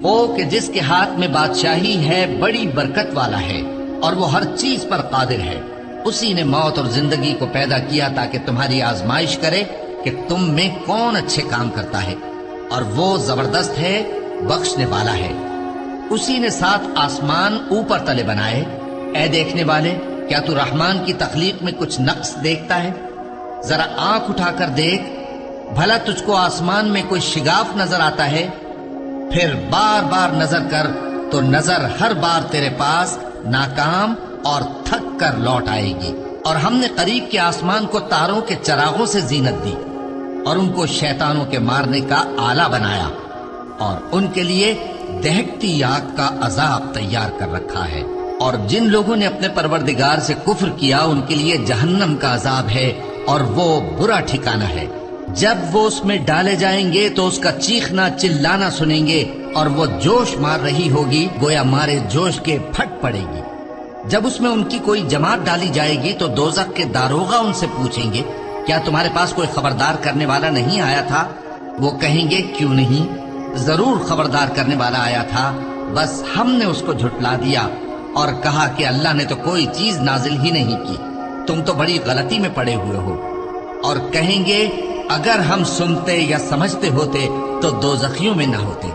وہ کہ جس کے ہاتھ میں بادشاہی ہے بڑی برکت والا ہے اور وہ ہر چیز پر قادر ہے۔ اسی نے موت اور زندگی کو پیدا کیا تاکہ تمہاری آزمائش کرے کہ تم میں کون اچھے کام کرتا ہے، اور وہ زبردست ہے، بخشنے والا ہے۔ اسی نے 7 آسمان اوپر تلے بنائے۔ اے دیکھنے والے، کیا تو رحمان کی تخلیق میں کچھ نقص دیکھتا ہے؟ ذرا آنکھ اٹھا کر دیکھ، بھلا تجھ کو آسمان میں کوئی شگاف نظر آتا ہے؟ پھر بار بار نظر کر تو نظر ہر بار تیرے پاس ناکام اور تھک کر لوٹ آئے گی۔ اور ہم نے قریب کے آسمان کو تاروں کے چراغوں سے زینت دی اور ان کو شیطانوں کے مارنے کا آلہ بنایا، اور ان کے لیے دہکتی آگ کا عذاب تیار کر رکھا ہے۔ اور جن لوگوں نے اپنے پروردگار سے کفر کیا ان کے لیے جہنم کا عذاب ہے، اور وہ برا ٹھکانہ ہے۔ جب وہ اس میں ڈالے جائیں گے تو اس کا چیخنا چلانا سنیں گے، اور وہ جوش مار رہی ہوگی گویا مارے جوش کے پھٹ پڑے گی۔ جب اس میں ان کی کوئی جماعت ڈالی جائے گی تو دوزخ کے داروغہ ان سے پوچھیں گے، کیا تمہارے پاس کوئی خبردار کرنے والا نہیں آیا تھا؟ وہ کہیں گے، کیوں نہیں، ضرور خبردار کرنے والا آیا تھا، بس ہم نے اس کو جھٹلا دیا اور کہا کہ اللہ نے تو کوئی چیز نازل ہی نہیں کی، تم تو بڑی غلطی میں پڑے ہوئے ہو۔ اور کہیں گے، اگر ہم سنتے یا سمجھتے ہوتے تو دوزخیوں میں نہ ہوتے۔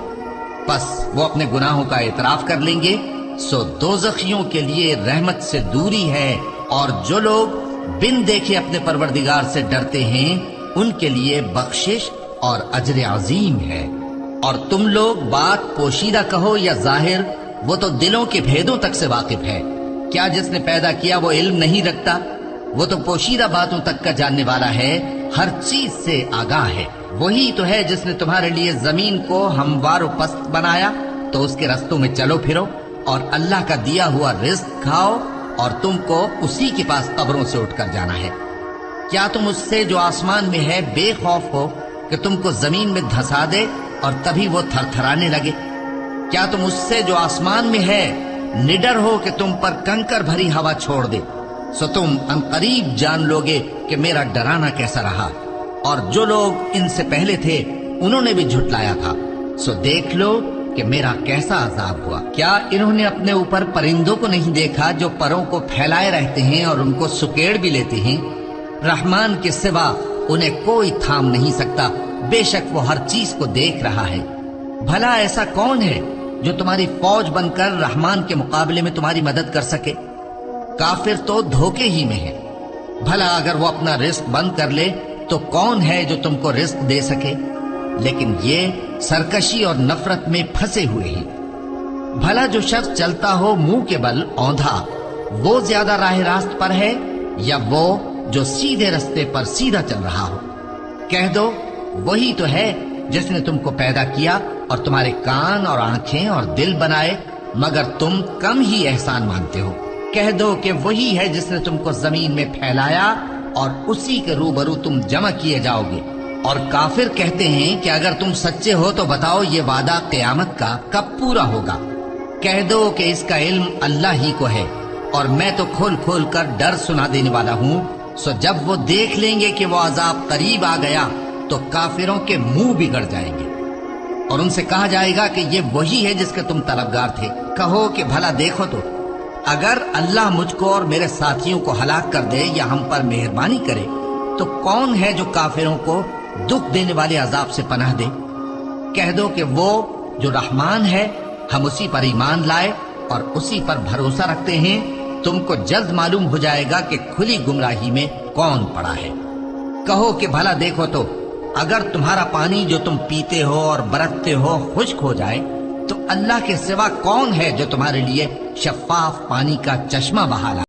پس وہ اپنے گناہوں کا اعتراف کر لیں گے، سو دوزخیوں کے لیے رحمت سے دوری ہے، اور جو لوگ بن دیکھے اپنے پروردگار سے ڈرتے ہیں ان کے لیے بخشش اور اجر عظیم ہے۔ اور تم لوگ بات پوشیدہ کہو یا ظاہر، وہ تو دلوں کے بھیدوں تک سے واقف ہے۔ کیا جس نے پیدا کیا وہ علم نہیں رکھتا؟ وہ تو پوشیدہ باتوں تک کا جاننے والا ہے، ہر چیز سے آگاہ ہے۔ وہی تو ہے جس نے تمہارے لیے زمین کو ہموار و پست بنایا، تو اس کے رستوں میں چلو پھرو اور اللہ کا دیا ہوا رزق کھاؤ، اور تم کو اسی کے پاس قبروں سے اٹھ کر جانا ہے۔ کیا تم اس سے جو آسمان میں ہے بے خوف ہو کہ تم کو زمین میں دھسا دے اور تبھی وہ تھر تھرانے لگے؟ کیا تم اس سے جو آسمان میں ہے نڈر ہو کہ تم پر کنکر بھری ہوا چھوڑ دے؟ سو تم عنقریب جان لوگے کہ میرا ڈرانا کیسا رہا۔ اور جو لوگ ان سے پہلے تھے انہوں نے بھی جھٹلایا تھا، سو دیکھ لو کہ میرا کیسا عذاب ہوا۔ کیا انہوں نے اپنے اوپر پرندوں کو نہیں دیکھا جو پروں کو پھیلائے رہتے ہیں اور ان کو سکیڑ بھی لیتے ہیں؟ رحمان کے سوا انہیں کوئی تھام نہیں سکتا، بے شک وہ ہر چیز کو دیکھ رہا ہے۔ بھلا ایسا کون ہے جو تمہاری فوج بن کر رحمان کے مقابلے میں تمہاری مدد کر سکے؟ کافر تو دھوکے ہی میں ہے۔ بھلا اگر وہ اپنا رزق بند کر لے تو کون ہے جو تم کو رزق دے سکے؟ لیکن یہ سرکشی اور نفرت میں پھنسے ہوئے ہیں۔ بھلا جو شخص چلتا ہو منہ کے بل اوندھا، وہ زیادہ راہ راست پر ہے یا وہ جو سیدھے رستے پر سیدھا چل رہا ہو؟ کہہ دو، وہی تو ہے جس نے تم کو پیدا کیا اور تمہارے کان اور آنکھیں اور دل بنائے، مگر تم کم ہی احسان مانتے ہو۔ کہہ دو کہ وہی ہے جس نے تم کو زمین میں پھیلایا اور اسی کے روبرو تم جمع کیے جاؤ گے۔ اور کافر کہتے ہیں کہ اگر تم سچے ہو تو بتاؤ یہ وعدہ قیامت کا کب پورا ہوگا؟ کہہ دو کہ اس کا علم اللہ ہی کو ہے، اور میں تو کھول کھول کر ڈر سنا دینے والا ہوں۔ سو جب وہ دیکھ لیں گے کہ وہ عذاب قریب آ گیا تو کافروں کے منہ بگڑ جائیں گے، اور ان سے کہا جائے گا کہ یہ وہی ہے جس کے تم طلبگار تھے۔ کہو کہ بھلا دیکھو تو، اگر اللہ مجھ کو اور میرے ساتھیوں کو ہلاک کر دے یا ہم پر مہربانی کرے تو کون ہے جو کافروں کو دکھ دینے والے عذاب سے پناہ دے؟ کہہ دو کہ وہ جو رحمان ہے، ہم اسی پر ایمان لائے اور اسی پر بھروسہ رکھتے ہیں۔ تم کو جلد معلوم ہو جائے گا کہ کھلی گمراہی میں کون پڑا ہے۔ کہو کہ بھلا دیکھو تو، اگر تمہارا پانی جو تم پیتے ہو اور برتتے ہو خشک ہو جائے تو اللہ کے سوا کون ہے جو تمہارے لیے شفاف پانی کا چشمہ بہا لائے؟